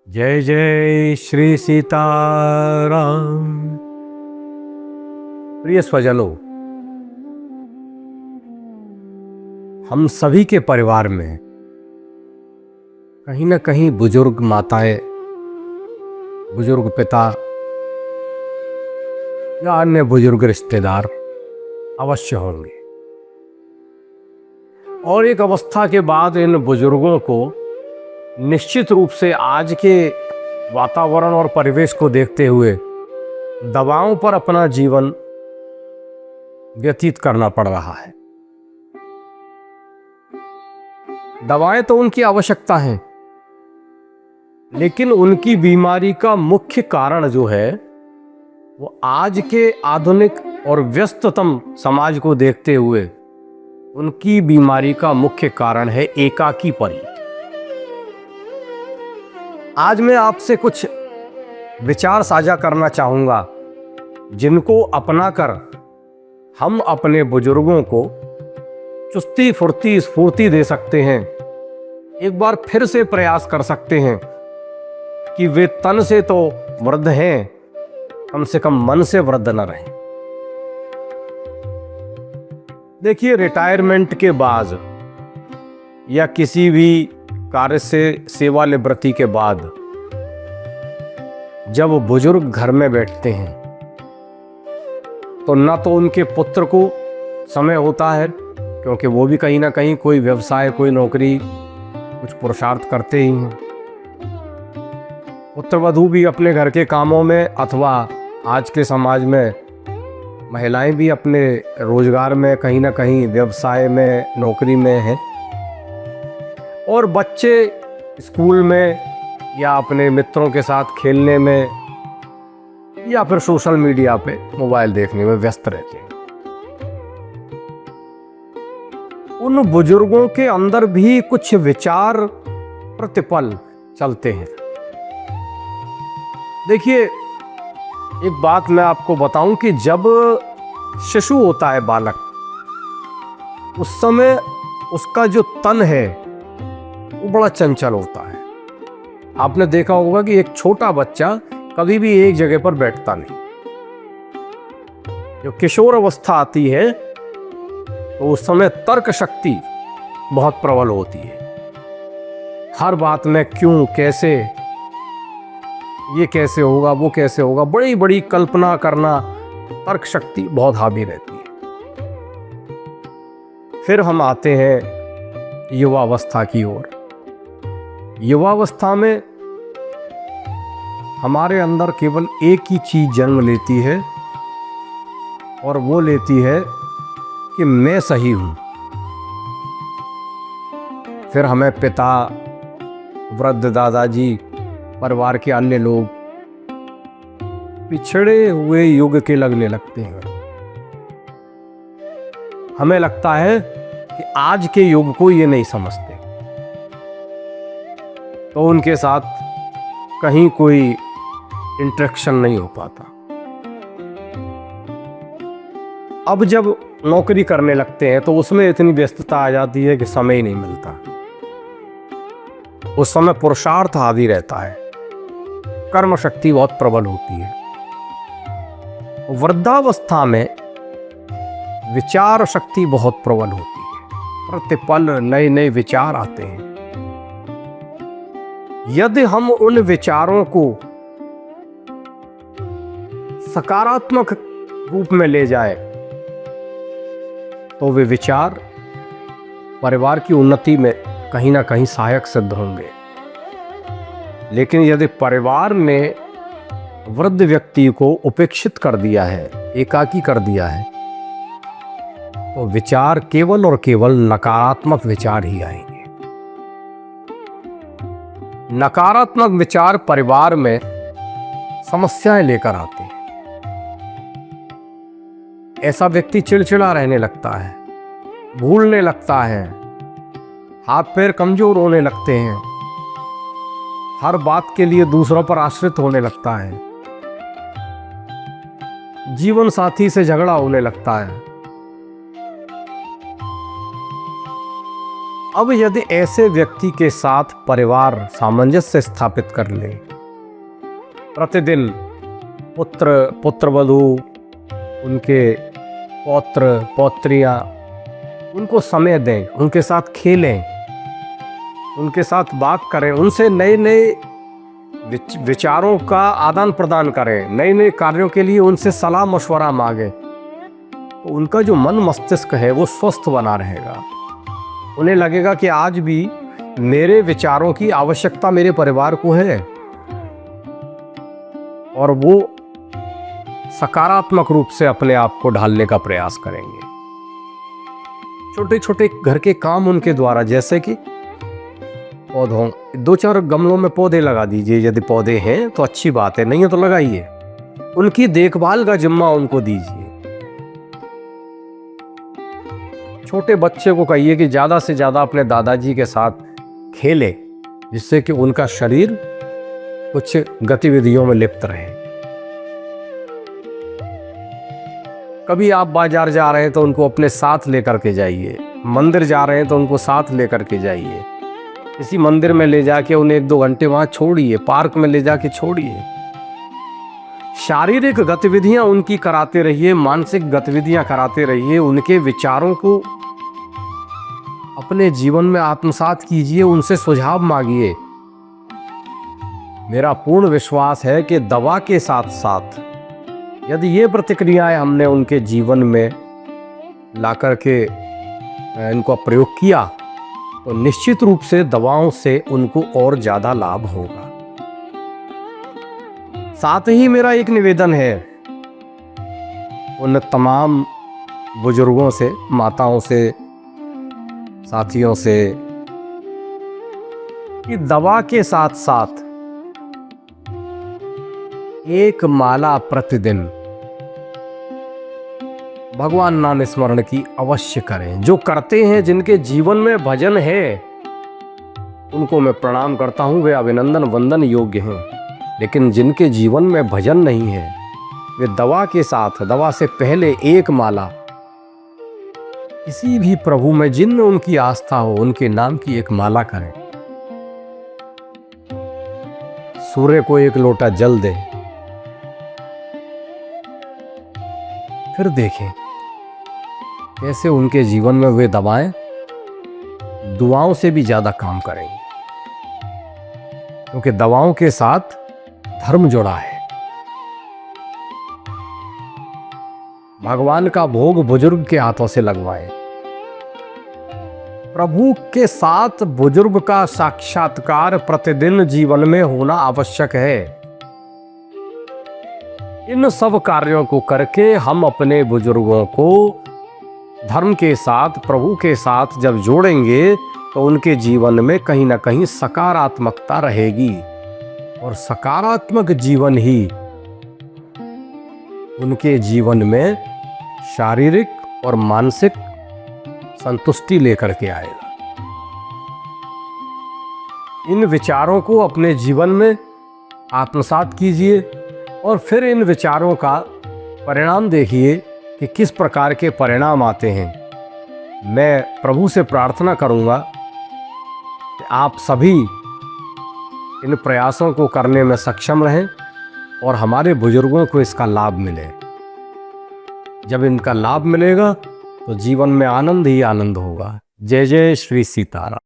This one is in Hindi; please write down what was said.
जय जय श्री सीताराम। प्रिय स्वजनों, हम सभी के परिवार में कहीं ना कहीं बुजुर्ग माताएं, बुजुर्ग पिता या अन्य बुजुर्ग रिश्तेदार अवश्य होंगे। और एक अवस्था के बाद इन बुजुर्गों को निश्चित रूप से आज के वातावरण और परिवेश को देखते हुए दवाओं पर अपना जीवन व्यतीत करना पड़ रहा है। दवाएं तो उनकी आवश्यकता है, लेकिन उनकी बीमारी का मुख्य कारण जो है वो आज के आधुनिक और व्यस्ततम समाज को देखते हुए उनकी बीमारी का मुख्य कारण है एकाकीपन। आज मैं आपसे कुछ विचार साझा करना चाहूंगा जिनको अपनाकर हम अपने बुजुर्गों को चुस्ती फुर्ती स्फूर्ति दे सकते हैं। एक बार फिर से प्रयास कर सकते हैं कि वे तन से तो वृद्ध हैं, कम से कम मन से वृद्ध न रहें। देखिए, रिटायरमेंट के बाद या किसी भी कार्य से सेवा निवृत्ति के बाद जब बुजुर्ग घर में बैठते हैं तो न तो उनके पुत्र को समय होता है, क्योंकि वो भी कहीं ना कहीं कोई व्यवसाय, कोई नौकरी, कुछ पुरुषार्थ करते ही हैं। पुत्रवधू भी अपने घर के कामों में, अथवा आज के समाज में महिलाएं भी अपने रोजगार में, कहीं ना कहीं व्यवसाय में, नौकरी में हैं। और बच्चे स्कूल में या अपने मित्रों के साथ खेलने में या फिर सोशल मीडिया पे मोबाइल देखने में व्यस्त रहते हैं। उन बुजुर्गों के अंदर भी कुछ विचार प्रतिपल चलते हैं। देखिए, एक बात मैं आपको बताऊं कि जब शिशु होता है बालक, उस समय उसका जो तन है वो बड़ा चंचल होता है। आपने देखा होगा कि एक छोटा बच्चा कभी भी एक जगह पर बैठता नहीं। जो किशोर अवस्था आती है तो उस समय तर्क शक्ति बहुत प्रबल होती है। हर बात में क्यों, कैसे, ये कैसे होगा, वो कैसे होगा, बड़ी बड़ी कल्पना करना, तर्क शक्ति बहुत हावी रहती है। फिर हम आते हैं युवावस्था की ओर। युवावस्था में हमारे अंदर केवल एक ही चीज जन्म लेती है, और वो लेती है कि मैं सही हूं। फिर हमें पिता, वृद्ध दादाजी, परिवार के अन्य लोग पिछड़े हुए युग के लगने लगते हैं। हमें लगता है कि आज के युग को ये नहीं समझते, तो उनके साथ कहीं कोई इंटरेक्शन नहीं हो पाता। अब जब नौकरी करने लगते हैं तो उसमें इतनी व्यस्तता आ जाती है कि समय ही नहीं मिलता। उस समय पुरुषार्थ हावी रहता है, कर्म शक्ति बहुत प्रबल होती है। वृद्धावस्था में विचार शक्ति बहुत प्रबल होती है, प्रतिपल नए नए विचार आते हैं। यदि हम उन विचारों को सकारात्मक रूप में ले जाए तो वे विचार परिवार की उन्नति में कहीं ना कहीं सहायक सिद्ध होंगे। लेकिन यदि परिवार ने वृद्ध व्यक्ति को उपेक्षित कर दिया है, एकाकी कर दिया है, तो विचार केवल और केवल नकारात्मक विचार ही आएंगे। नकारात्मक विचार परिवार में समस्याएं लेकर आते हैं। ऐसा व्यक्ति चिड़चिड़ा रहने लगता है, भूलने लगता है, हाथ पैर कमजोर होने लगते हैं, हर बात के लिए दूसरों पर आश्रित होने लगता है, जीवन साथी से झगड़ा होने लगता है। अब यदि ऐसे व्यक्ति के साथ परिवार सामंजस्य स्थापित कर ले, प्रतिदिन पुत्रवधू, उनके पौत्र पौत्रियाँ, उनको समय दें, उनके साथ खेलें, उनके साथ बात करें, उनसे नए नए विचारों का आदान प्रदान करें, नए नए कार्यों के लिए उनसे सलाह मशवरा मांगें, तो उनका जो मन मस्तिष्क है वो स्वस्थ बना रहेगा। उन्हें लगेगा कि आज भी मेरे विचारों की आवश्यकता मेरे परिवार को है, और वो सकारात्मक रूप से अपने आप को ढालने का प्रयास करेंगे। छोटे छोटे घर के काम उनके द्वारा, जैसे कि पौधों, 2-4 गमलों में पौधे लगा दीजिए, यदि पौधे हैं तो अच्छी बात है, नहीं है तो लगाइए। उनकी देखभाल का जिम्मा उनको दीजिए। छोटे बच्चे को कहिए कि ज़्यादा से ज़्यादा अपने दादाजी के साथ खेले, जिससे कि उनका शरीर कुछ गतिविधियों में लिप्त रहे। कभी आप बाजार जा रहे हैं तो उनको अपने साथ लेकर के जाइए, मंदिर जा रहे हैं तो उनको साथ लेकर के जाइए, किसी मंदिर में ले जाके उन्हें 1-2 घंटे वहाँ छोड़िए, पार्क में ले जाके छोड़िए। शारीरिक गतिविधियां उनकी कराते रहिए, मानसिक गतिविधियां कराते रहिए, उनके विचारों को अपने जीवन में आत्मसात कीजिए, उनसे सुझाव मांगिए। मेरा पूर्ण विश्वास है कि दवा के साथ साथ यदि ये प्रतिक्रियाएं हमने उनके जीवन में लाकर के इनको प्रयोग किया, तो निश्चित रूप से दवाओं से उनको और ज़्यादा लाभ होगा। साथ ही मेरा एक निवेदन है उन तमाम बुजुर्गों से, माताओं से, साथियों से, कि दवा के साथ साथ एक माला प्रतिदिन भगवान नाम स्मरण की अवश्य करें। जो करते हैं, जिनके जीवन में भजन है, उनको मैं प्रणाम करता हूं, वे अभिनंदन वंदन योग्य हैं। लेकिन जिनके जीवन में भजन नहीं है, वे दवा के साथ, दवा से पहले एक माला किसी भी प्रभु में जिनमें उनकी आस्था हो, उनके नाम की एक माला करें। सूर्य को एक लोटा जल दे, फिर देखें कैसे उनके जीवन में वे दवाएं दुआओं से भी ज्यादा काम करेंगी, क्योंकि दवाओं के साथ धर्म जुड़ा है। भगवान का भोग बुजुर्ग के हाथों से लगवाएं। प्रभु के साथ बुजुर्ग का साक्षात्कार प्रतिदिन जीवन में होना आवश्यक है। इन सब कार्यों को करके हम अपने बुजुर्गों को धर्म के साथ, प्रभु के साथ जब जोड़ेंगे, तो उनके जीवन में कहीं ना कहीं सकारात्मकता रहेगी, और सकारात्मक जीवन ही उनके जीवन में शारीरिक और मानसिक संतुष्टि लेकर के आएगा। इन विचारों को अपने जीवन में आत्मसात कीजिए, और फिर इन विचारों का परिणाम देखिए कि किस प्रकार के परिणाम आते हैं। मैं प्रभु से प्रार्थना करूंगा कि आप सभी इन प्रयासों को करने में सक्षम रहें, और हमारे बुजुर्गों को इसका लाभ मिले। जब इनका लाभ मिलेगा तो जीवन में आनंद ही आनंद होगा। जय जय श्री सीताराम।